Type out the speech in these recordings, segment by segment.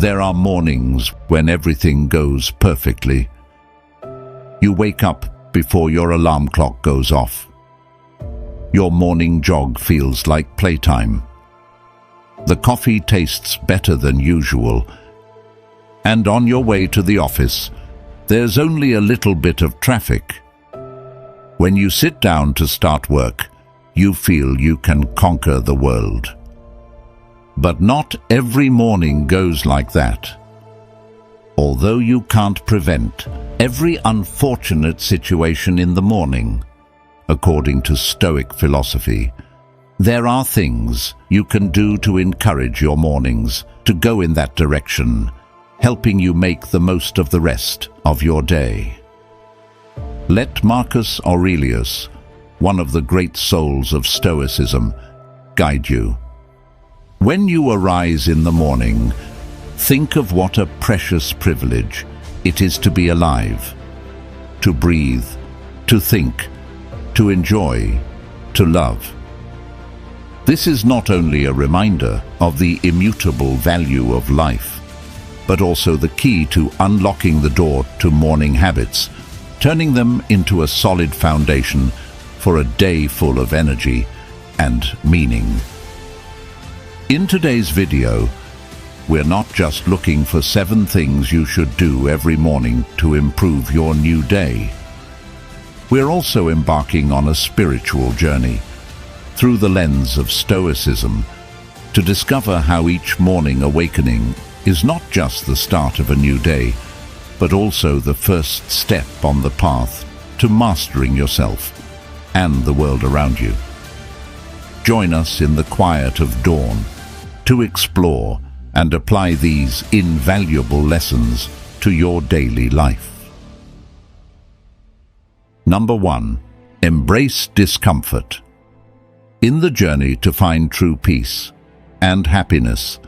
There are mornings when everything goes perfectly. You wake up before your alarm clock goes off. Your morning jog feels like playtime. The coffee tastes better than usual. And on your way to the office, there's only a little bit of traffic. When you sit down to start work, you feel you can conquer the world. But not every morning goes like that. Although you can't prevent every unfortunate situation in the morning, according to Stoic philosophy, there are things you can do to encourage your mornings to go in that direction, helping you make the most of the rest of your day. Let Marcus Aurelius, one of the great souls of Stoicism, guide you. When you arise in the morning, think of what a precious privilege it is to be alive, to breathe, to think, to enjoy, to love. This is not only a reminder of the immutable value of life, but also the key to unlocking the door to morning habits, turning them into a solid foundation for a day full of energy and meaning. In today's video, we're not just looking for 7 things you should do every morning to improve your new day. We're also embarking on a spiritual journey through the lens of Stoicism to discover how each morning awakening is not just the start of a new day, but also the first step on the path to mastering yourself and the world around you. Join us in the quiet of dawn to explore and apply these invaluable lessons to your daily life. Number 1. Embrace discomfort. In the journey to find true peace and happiness,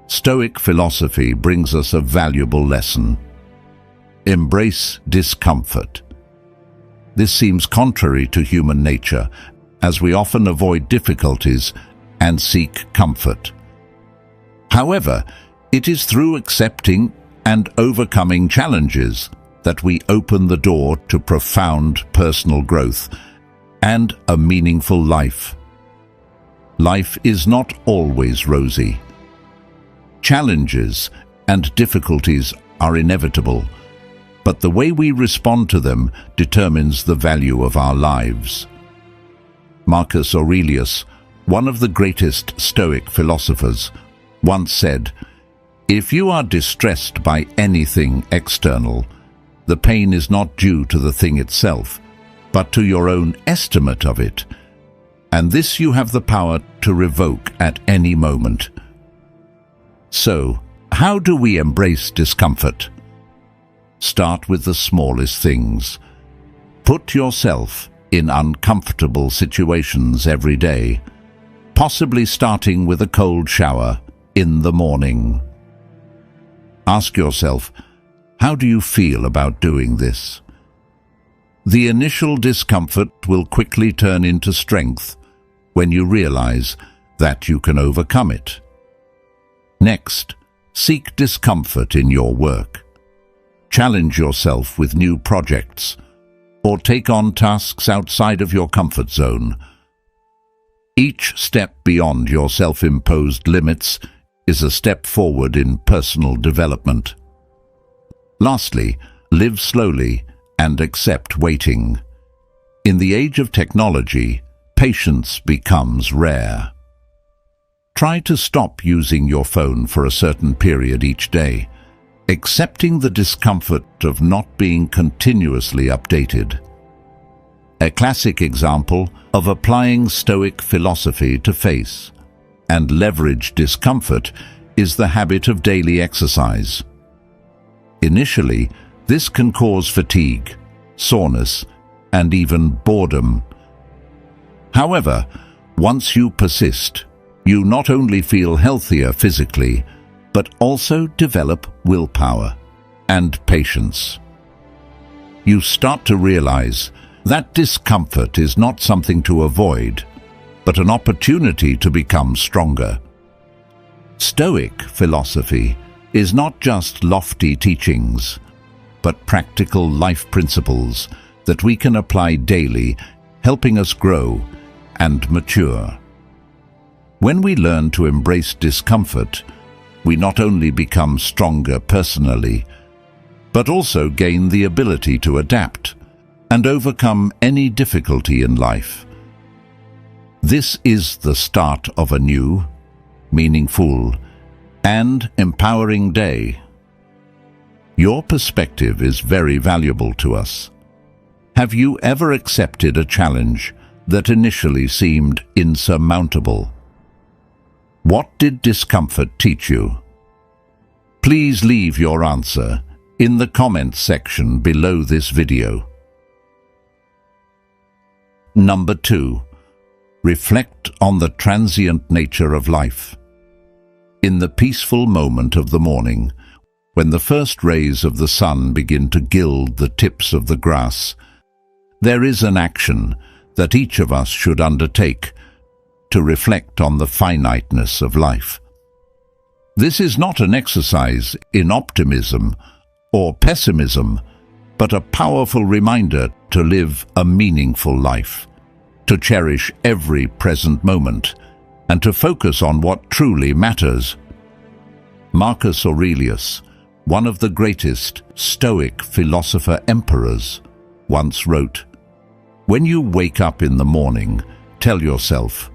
Stoic philosophy brings us a valuable lesson. Embrace discomfort. This seems contrary to human nature, as we often avoid difficulties and seek comfort. However, it is through accepting and overcoming challenges that we open the door to profound personal growth and a meaningful life. Life is not always rosy. Challenges and difficulties are inevitable, but the way we respond to them determines the value of our lives. Marcus Aurelius, one of the greatest Stoic philosophers, once said, "If you are distressed by anything external, the pain is not due to the thing itself, but to your own estimate of it, and this you have the power to revoke at any moment." So, how do we embrace discomfort? Start with the smallest things. Put yourself in uncomfortable situations every day, possibly starting with a cold shower in the morning. Ask yourself, how do you feel about doing this? The initial discomfort will quickly turn into strength when you realize that you can overcome it. Next, seek discomfort in your work. Challenge yourself with new projects or take on tasks outside of your comfort zone. Each step beyond your self-imposed limits is a step forward in personal development. Lastly, live slowly and accept waiting. In the age of technology, patience becomes rare. Try to stop using your phone for a certain period each day, accepting the discomfort of not being continuously updated. A classic example of applying Stoic philosophy to face and leverage discomfort is the habit of daily exercise. Initially, this can cause fatigue, soreness, and even boredom. However, once you persist, you not only feel healthier physically, but also develop willpower and patience. You start to realize that discomfort is not something to avoid, but an opportunity to become stronger. Stoic philosophy is not just lofty teachings, but practical life principles that we can apply daily, helping us grow and mature. When we learn to embrace discomfort, we not only become stronger personally, but also gain the ability to adapt and overcome any difficulty in life. This is the start of a new, meaningful, and empowering day. Your perspective is very valuable to us. Have you ever accepted a challenge that initially seemed insurmountable? What did discomfort teach you? Please leave your answer in the comments section below this video. Number 2. Reflect on the transient nature of life. In the peaceful moment of the morning, when the first rays of the sun begin to gild the tips of the grass, there is an action that each of us should undertake to reflect on the finiteness of life. This is not an exercise in optimism or pessimism, but a powerful reminder to live a meaningful life, to cherish every present moment, and to focus on what truly matters. Marcus Aurelius, one of the greatest Stoic philosopher-emperors, once wrote, "When you wake up in the morning, tell yourself,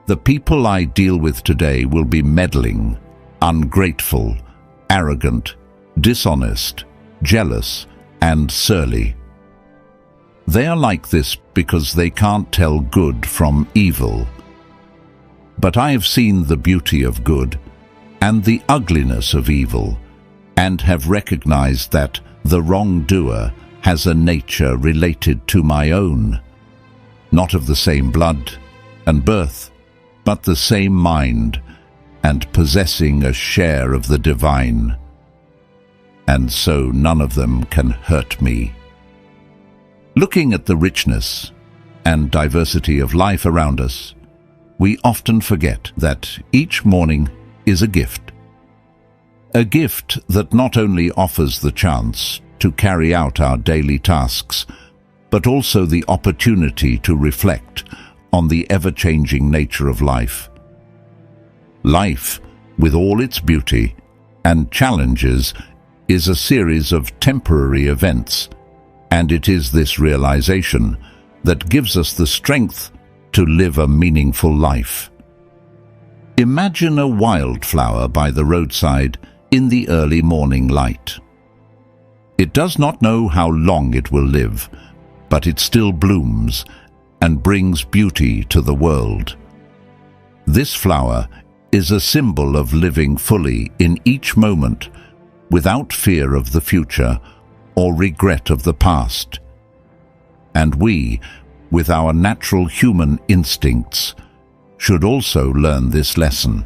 the people I deal with today will be meddling, ungrateful, arrogant, dishonest, jealous, and surly. They are like this because they can't tell good from evil. But I have seen the beauty of good and the ugliness of evil, and have recognized that the wrongdoer has a nature related to my own, not of the same blood and birth, but the same mind, and possessing a share of the divine. And so none of them can hurt me." Looking at the richness and diversity of life around us, we often forget that each morning is a gift. A gift that not only offers the chance to carry out our daily tasks, but also the opportunity to reflect on the ever-changing nature of life. Life, with all its beauty and challenges, is a series of temporary events, and it is this realization that gives us the strength to live a meaningful life. Imagine a wildflower by the roadside in the early morning light. It does not know how long it will live, but it still blooms and brings beauty to the world. This flower is a symbol of living fully in each moment, without fear of the future or regret of the past. And we, with our natural human instincts, should also learn this lesson.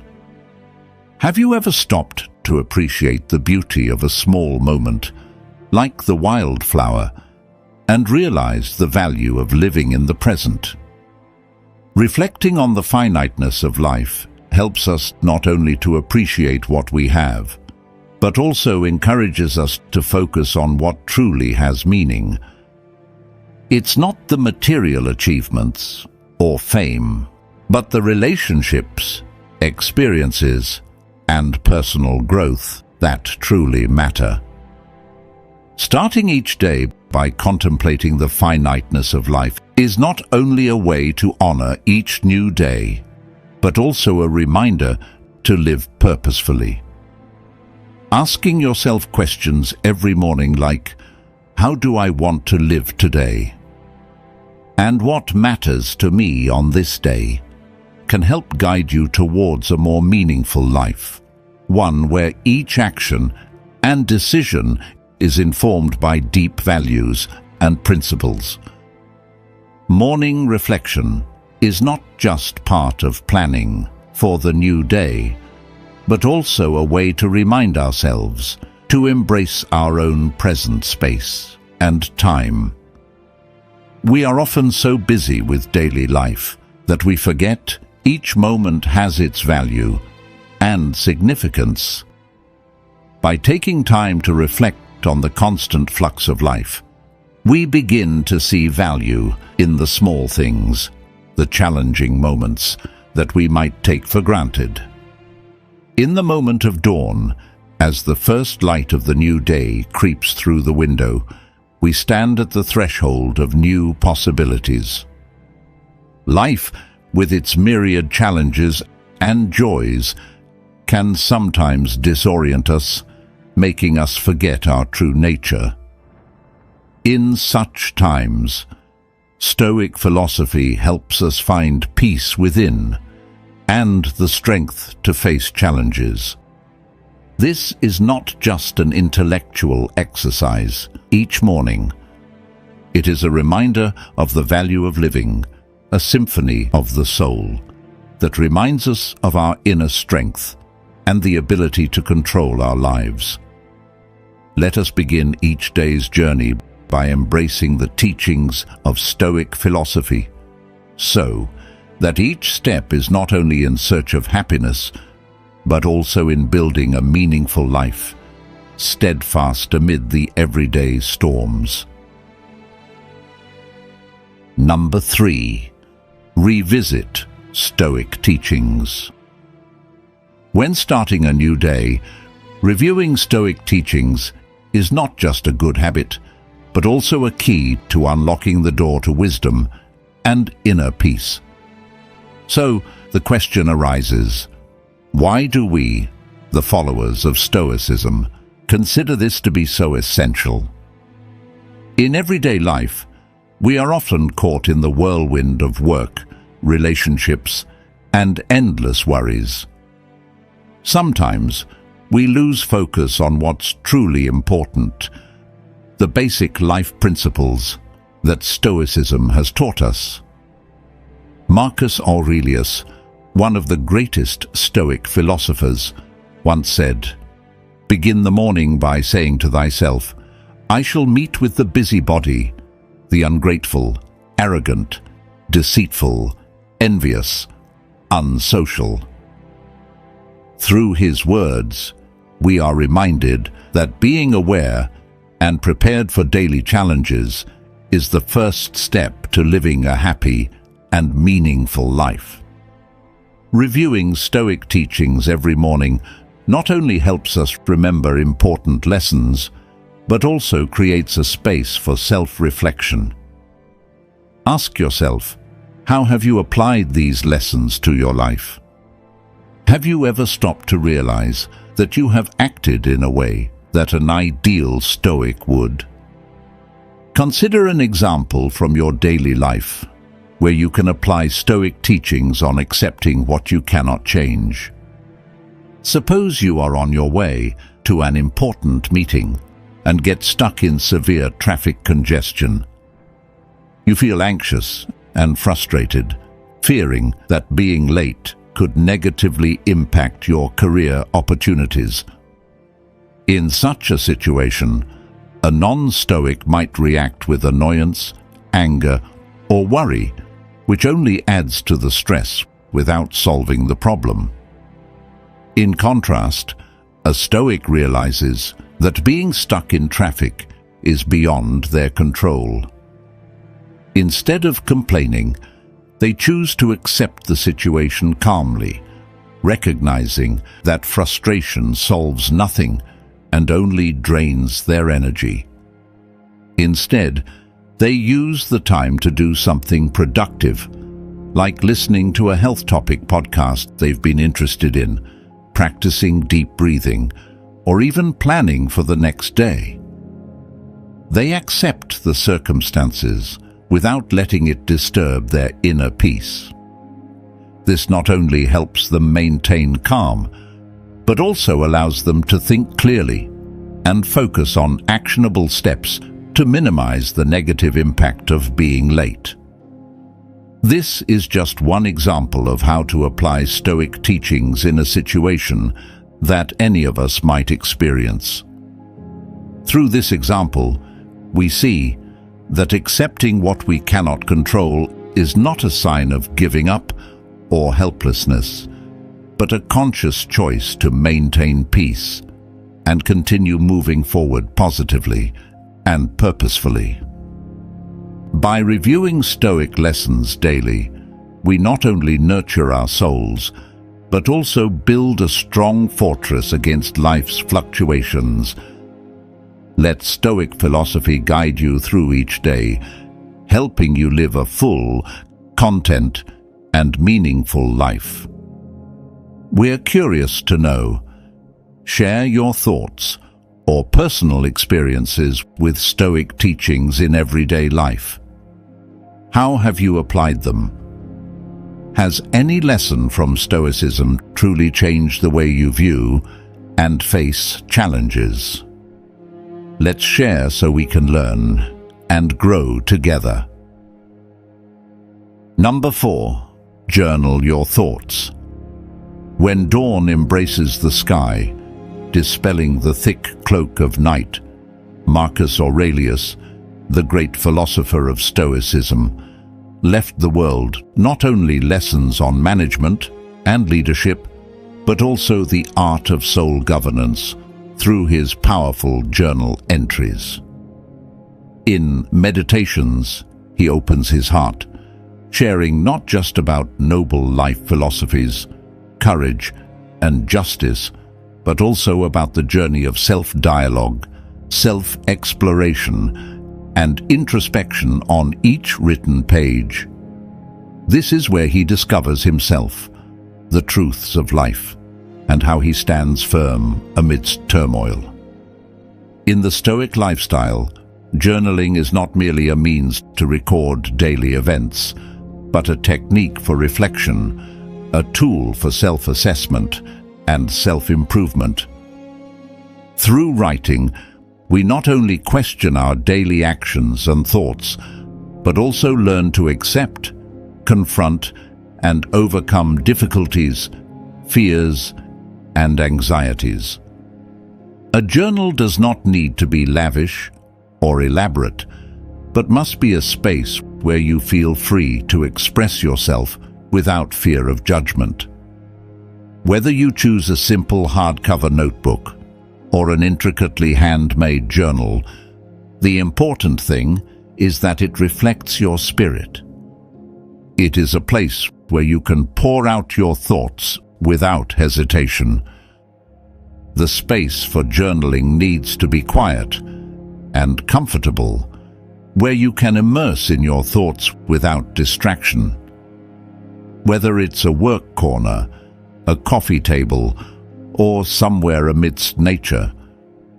Have you ever stopped to appreciate the beauty of a small moment, like the wildflower, and realized the value of living in the present? Reflecting on the finiteness of life helps us not only to appreciate what we have, but also encourages us to focus on what truly has meaning. It's not the material achievements or fame, but the relationships, experiences, and personal growth that truly matter. Starting each day by contemplating the finiteness of life is not only a way to honor each new day, but also a reminder to live purposefully. Asking yourself questions every morning like, how do I want to live today? And what matters to me on this day? Can help guide you towards a more meaningful life, one where each action and decision is informed by deep values and principles. Morning reflection is not just part of planning for the new day, but also a way to remind ourselves to embrace our own present space and time. We are often so busy with daily life that we forget each moment has its value and significance. By taking time to reflect on the constant flux of life, we begin to see value in the small things, the challenging moments that we might take for granted. In the moment of dawn, as the first light of the new day creeps through the window, we stand at the threshold of new possibilities. Life, with its myriad challenges and joys, can sometimes disorient us, making us forget our true nature. In such times, Stoic philosophy helps us find peace within and the strength to face challenges. This is not just an intellectual exercise each morning. It is a reminder of the value of living, a symphony of the soul that reminds us of our inner strength and the ability to control our lives. Let us begin each day's journey by embracing the teachings of Stoic philosophy, so that each step is not only in search of happiness, but also in building a meaningful life, steadfast amid the everyday storms. Number 3. Revisit Stoic teachings. When starting a new day, reviewing Stoic teachings is not just a good habit, but also a key to unlocking the door to wisdom and inner peace. So, the question arises, why do we, the followers of Stoicism, consider this to be so essential? In everyday life, we are often caught in the whirlwind of work, relationships, and endless worries. Sometimes, we lose focus on what's truly important, the basic life principles that Stoicism has taught us. Marcus Aurelius, one of the greatest Stoic philosophers, once said, "Begin the morning by saying to thyself, I shall meet with the busybody, the ungrateful, arrogant, deceitful, envious, unsocial." Through his words, we are reminded that being aware and prepared for daily challenges is the first step to living a happy and meaningful life. Reviewing Stoic teachings every morning not only helps us remember important lessons, but also creates a space for self-reflection. Ask yourself, how have you applied these lessons to your life? Have you ever stopped to realize that you have acted in a way that an ideal Stoic would? Consider an example from your daily life where you can apply Stoic teachings on accepting what you cannot change. Suppose you are on your way to an important meeting and get stuck in severe traffic congestion. You feel anxious and frustrated, fearing that being late could negatively impact your career opportunities. In such a situation, a non-Stoic might react with annoyance, anger, or worry, which only adds to the stress without solving the problem. In contrast, a Stoic realizes that being stuck in traffic is beyond their control. Instead of complaining, they choose to accept the situation calmly, recognizing that frustration solves nothing and only drains their energy. Instead, they use the time to do something productive, like listening to a health topic podcast they've been interested in, practicing deep breathing, or even planning for the next day. They accept the circumstances without letting it disturb their inner peace. This not only helps them maintain calm, but also allows them to think clearly and focus on actionable steps to minimize the negative impact of being late. This is just one example of how to apply Stoic teachings in a situation that any of us might experience. Through this example, we see that accepting what we cannot control is not a sign of giving up or helplessness, but a conscious choice to maintain peace and continue moving forward positively and purposefully. By reviewing Stoic lessons daily, we not only nurture our souls, but also build a strong fortress against life's fluctuations. Let Stoic philosophy guide you through each day, helping you live a full, content, and meaningful life. We're curious to know. Share your thoughts or personal experiences with Stoic teachings in everyday life. How have you applied them? Has any lesson from Stoicism truly changed the way you view and face challenges? Let's share so we can learn and grow together. Number 4. Journal your thoughts. When dawn embraces the sky, dispelling the thick cloak of night, Marcus Aurelius, the great philosopher of Stoicism, left the world not only lessons on management and leadership, but also the art of soul governance through his powerful journal entries. In Meditations, he opens his heart, sharing not just about noble life philosophies, courage, and justice, but also about the journey of self-dialogue, self-exploration, and introspection on each written page. This is where he discovers himself, the truths of life, and how he stands firm amidst turmoil. In the Stoic lifestyle, journaling is not merely a means to record daily events, but a technique for reflection, a tool for self-assessment and self-improvement. Through writing, we not only question our daily actions and thoughts, but also learn to accept, confront, and overcome difficulties, fears, and anxieties. A journal does not need to be lavish or elaborate, but must be a space where you feel free to express yourself without fear of judgment. Whether you choose a simple hardcover notebook or an intricately handmade journal, the important thing is that it reflects your spirit. It is a place where you can pour out your thoughts without hesitation. The space for journaling needs to be quiet and comfortable, where you can immerse in your thoughts without distraction. Whether it's a work corner, a coffee table, or somewhere amidst nature,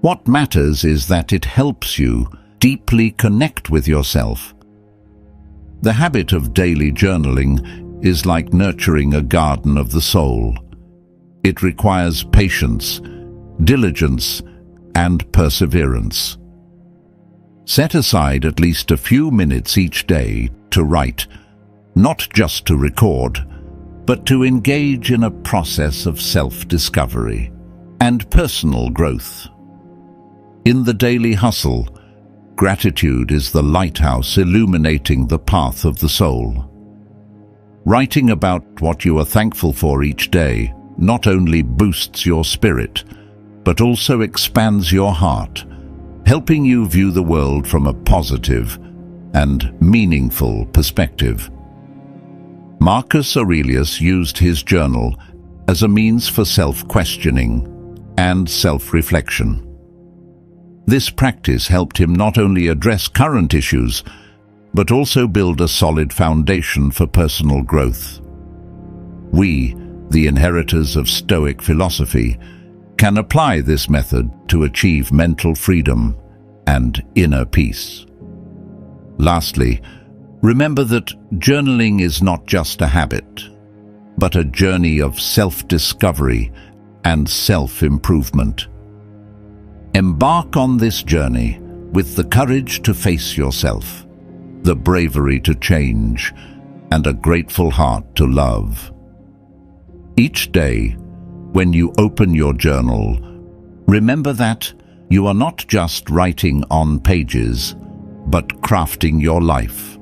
what matters is that it helps you deeply connect with yourself. The habit of daily journaling is like nurturing a garden of the soul. It requires patience, diligence, and perseverance. Set aside at least a few minutes each day to write, not just to record, but to engage in a process of self-discovery and personal growth. In the daily hustle, gratitude is the lighthouse illuminating the path of the soul. Writing about what you are thankful for each day not only boosts your spirit, but also expands your heart, helping you view the world from a positive and meaningful perspective. Marcus Aurelius used his journal as a means for self-questioning and self-reflection. This practice helped him not only address current issues, but also build a solid foundation for personal growth. We, the inheritors of Stoic philosophy, can apply this method to achieve mental freedom and inner peace. Lastly, remember that journaling is not just a habit, but a journey of self-discovery and self-improvement. Embark on this journey with the courage to face yourself, the bravery to change, and a grateful heart to love. Each day, when you open your journal, remember that you are not just writing on pages, but crafting your life.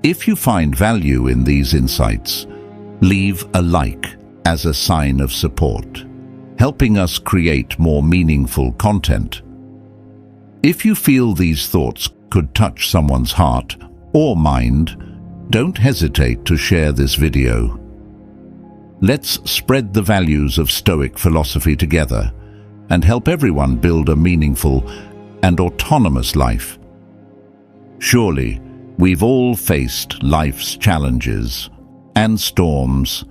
If you find value in these insights, leave a like as a sign of support, helping us create more meaningful content. If you feel these thoughts could touch someone's heart or mind, don't hesitate to share this video. Let's spread the values of Stoic philosophy together and help everyone build a meaningful and autonomous life. Surely, we've all faced life's challenges and storms.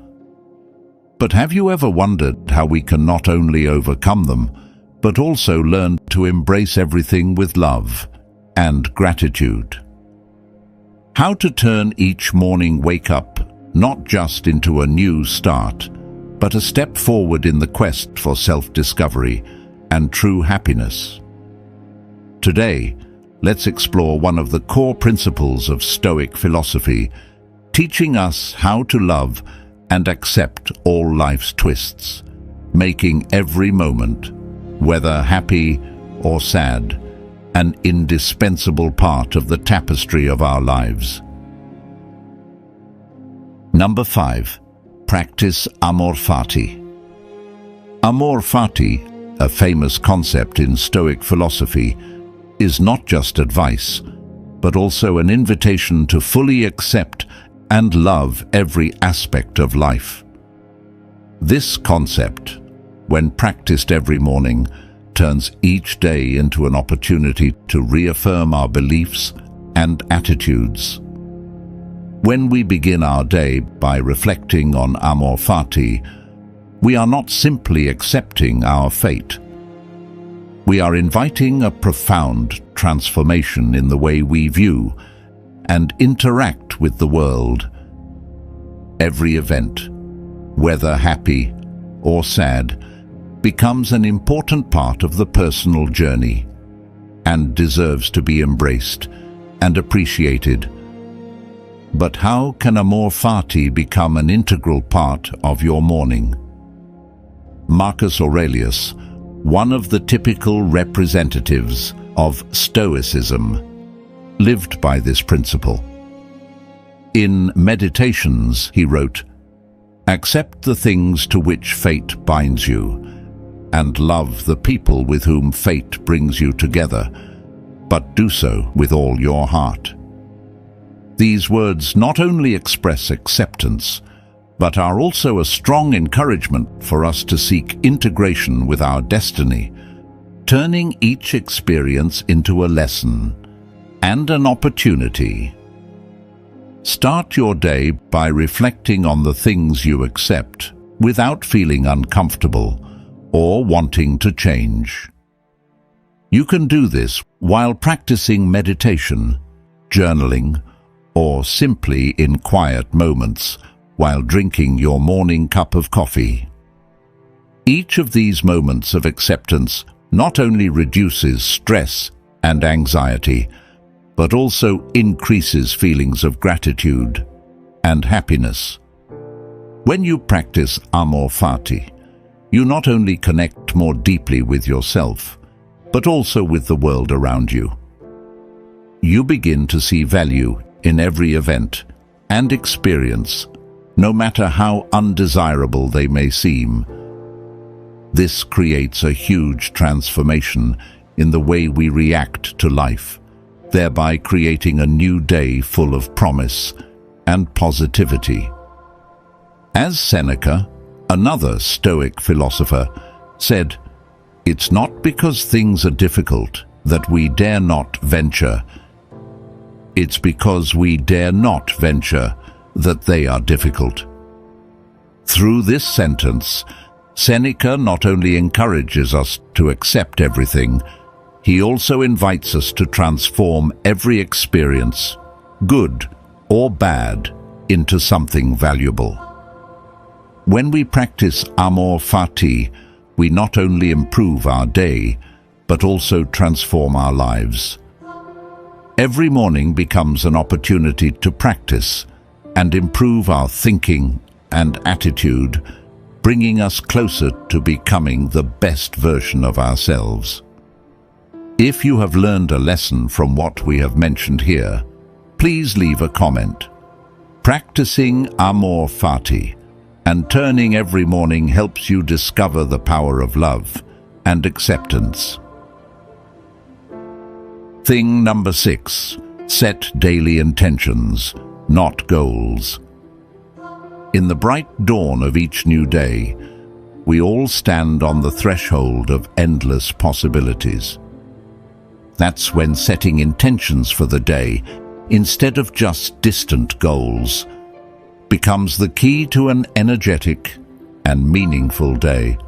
But have you ever wondered how we can not only overcome them, but also learn to embrace everything with love and gratitude? How to turn each morning wake-up not just into a new start, but a step forward in the quest for self-discovery and true happiness. Today, let's explore one of the core principles of Stoic philosophy, teaching us how to love and accept all life's twists, making every moment, whether happy or sad, an indispensable part of the tapestry of our lives. Number 5. Practice Amor Fati. Amor Fati, a famous concept in Stoic philosophy, is not just advice, but also an invitation to fully accept and love every aspect of life. This concept, when practiced every morning, turns each day into an opportunity to reaffirm our beliefs and attitudes. When we begin our day by reflecting on Amor Fati, we are not simply accepting our fate. We are inviting a profound transformation in the way we view and interact with the world. Every event, whether happy or sad, becomes an important part of the personal journey and deserves to be embraced and appreciated. But how can Amor Fati become an integral part of your morning? Marcus Aurelius, one of the typical representatives of Stoicism, lived by this principle. In Meditations, he wrote, "Accept the things to which fate binds you, and love the people with whom fate brings you together, but do so with all your heart." These words not only express acceptance, but are also a strong encouragement for us to seek integration with our destiny, turning each experience into a lesson and an opportunity. Start your day by reflecting on the things you accept without feeling uncomfortable or wanting to change. You can do this while practicing meditation, journaling, or simply in quiet moments while drinking your morning cup of coffee. Each of these moments of acceptance not only reduces stress and anxiety, but also increases feelings of gratitude and happiness. When you practice Amor Fati, you not only connect more deeply with yourself, but also with the world around you. You begin to see value in every event and experience, no matter how undesirable they may seem. This creates a huge transformation in the way we react to life, thereby creating a new day full of promise and positivity. As Seneca, another Stoic philosopher, said, "It's not because things are difficult that we dare not venture. It's because we dare not venture that they are difficult." Through this sentence, Seneca not only encourages us to accept everything, he also invites us to transform every experience, good or bad, into something valuable. When we practice Amor Fati, we not only improve our day, but also transform our lives. Every morning becomes an opportunity to practice and improve our thinking and attitude, bringing us closer to becoming the best version of ourselves. If you have learned a lesson from what we have mentioned here, please leave a comment. Practicing Amor Fati and turning every morning helps you discover the power of love and acceptance. Thing number 6. Set daily intentions, not goals. In the bright dawn of each new day, we all stand on the threshold of endless possibilities. That's when setting intentions for the day, instead of just distant goals, becomes the key to an energetic and meaningful day.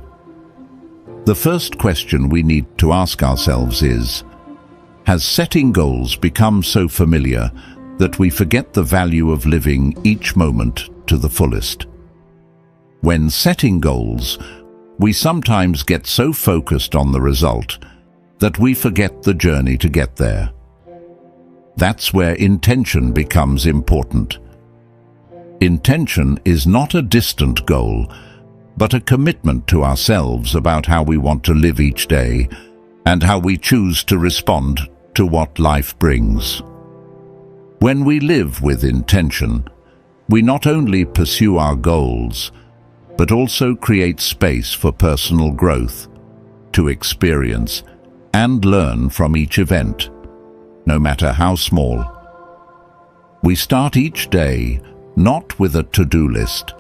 The first question we need to ask ourselves is, has setting goals become so familiar that we forget the value of living each moment to the fullest? When setting goals, we sometimes get so focused on the result that we forget the journey to get there. That's where intention becomes important. Intention is not a distant goal, but a commitment to ourselves about how we want to live each day and how we choose to respond to what life brings. When we live with intention, we not only pursue our goals, but also create space for personal growth, to experience and learn from each event, no matter how small. We start each day not with a to-do list,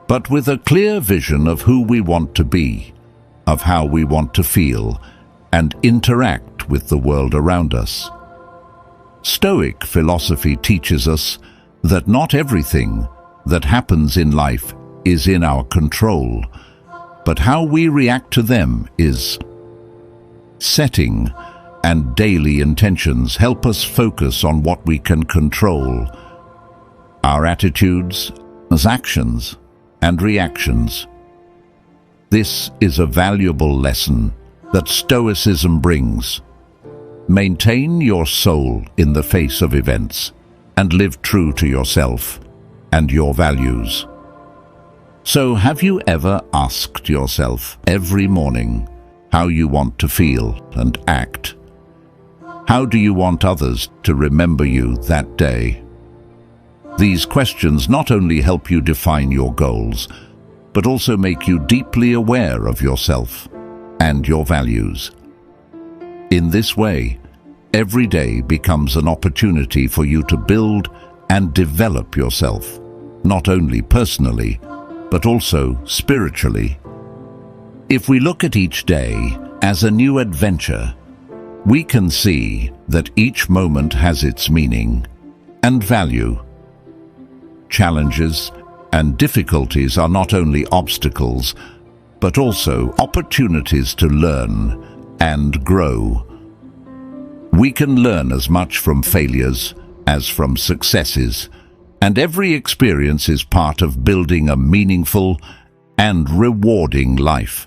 but with a clear vision of who we want to be, of how we want to feel, and interact with the world around us. Stoic philosophy teaches us that not everything that happens in life is in our control, but how we react to them is. Setting and daily intentions help us focus on what we can control: our attitudes, actions, and reactions. This is a valuable lesson that Stoicism brings. Maintain your soul in the face of events and live true to yourself and your values. So, have you ever asked yourself every morning how you want to feel and act? How do you want others to remember you that day? These questions not only help you define your goals, but also make you deeply aware of yourself and your values. In this way, every day becomes an opportunity for you to build and develop yourself, not only personally, but also spiritually. If we look at each day as a new adventure, we can see that each moment has its meaning and value. Challenges and difficulties are not only obstacles, but also opportunities to learn and grow. We can learn as much from failures as from successes, and every experience is part of building a meaningful and rewarding life.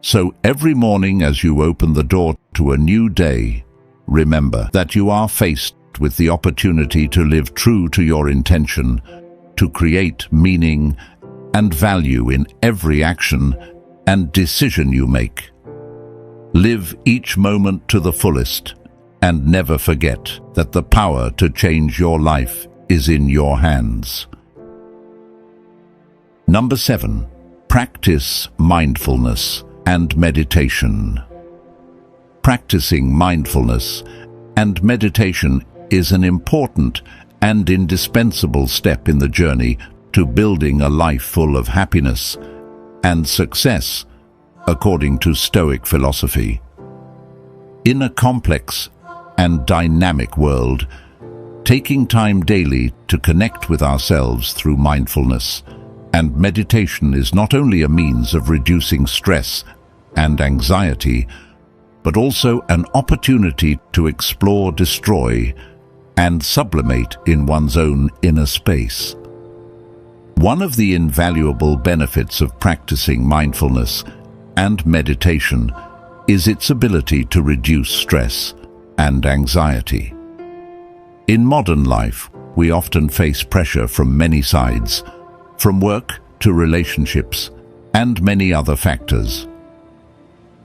So every morning as you open the door to a new day, remember that you are faced with the opportunity to live true to your intention, to create meaning and value in every action and decision you make. Live each moment to the fullest, and never forget that the power to change your life is in your hands. Number 7. Practice mindfulness and meditation. Practicing mindfulness and meditation is an important and indispensable step in the journey to building a life full of happiness and success, according to Stoic philosophy. In a complex and dynamic world, taking time daily to connect with ourselves through mindfulness and meditation is not only a means of reducing stress and anxiety, but also an opportunity to explore, destroy, and sublimate in one's own inner space. One of the invaluable benefits of practicing mindfulness and meditation is its ability to reduce stress and anxiety. In modern life, we often face pressure from many sides, from work to relationships and many other factors.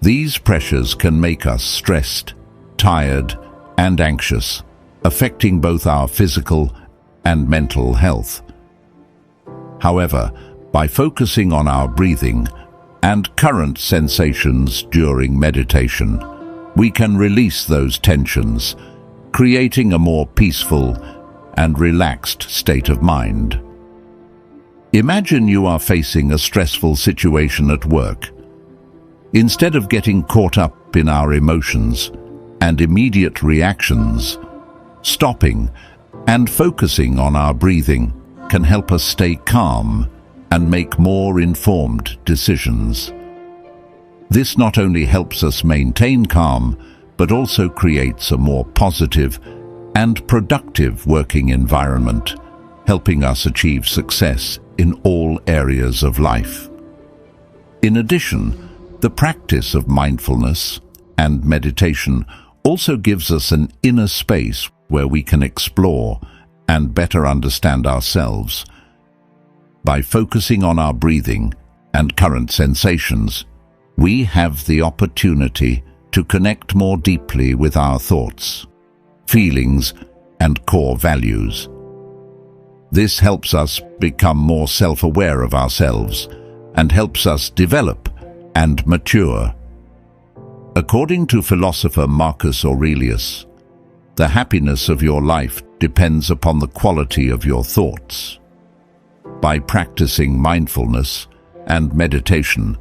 These pressures can make us stressed, tired, and anxious, affecting both our physical and mental health. However, By focusing on our breathing and current sensations during meditation, we can release those tensions, creating a more peaceful and relaxed state of mind. Imagine you are facing a stressful situation at work. Instead of getting caught up in our emotions and immediate reactions, stopping and focusing on our breathing can help us stay calm and make more informed decisions. This not only helps us maintain calm, but also creates a more positive and productive working environment, helping us achieve success in all areas of life. In addition, the practice of mindfulness and meditation also gives us an inner space where we can explore and better understand ourselves. By focusing on our breathing and current sensations, we have the opportunity to connect more deeply with our thoughts, feelings, and core values. This helps us become more self-aware of ourselves and helps us develop and mature. According to philosopher Marcus Aurelius, the happiness of your life depends upon the quality of your thoughts. By practicing mindfulness and meditation,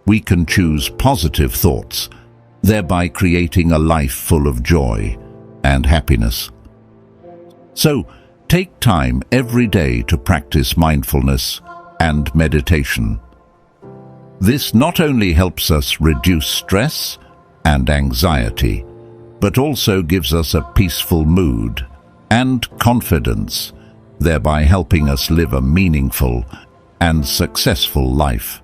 we can choose positive thoughts, thereby creating a life full of joy and happiness. So, take time every day to practice mindfulness and meditation. This not only helps us reduce stress and anxiety, but also gives us a peaceful mood and confidence, thereby helping us live a meaningful and successful life.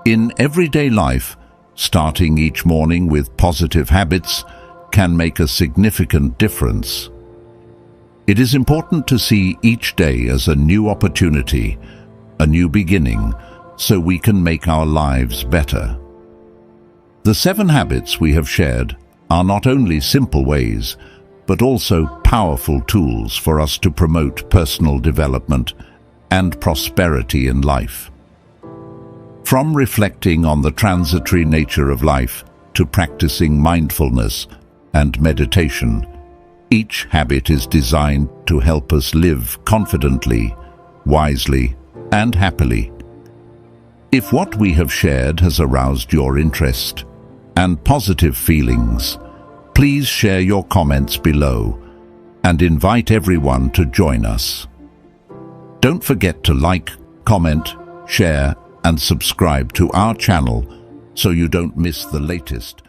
In everyday life, starting each morning with positive habits can make a significant difference. It is important to see each day as a new opportunity, a new beginning, so we can make our lives better. The 7 habits we have shared are not only simple ways, but also powerful tools for us to promote personal development and prosperity in life. From reflecting on the transitory nature of life to practicing mindfulness and meditation, each habit is designed to help us live confidently, wisely, and happily. If what we have shared has aroused your interest and positive feelings, please share your comments below and invite everyone to join us. Don't forget to like, comment, share, and subscribe to our channel so you don't miss the latest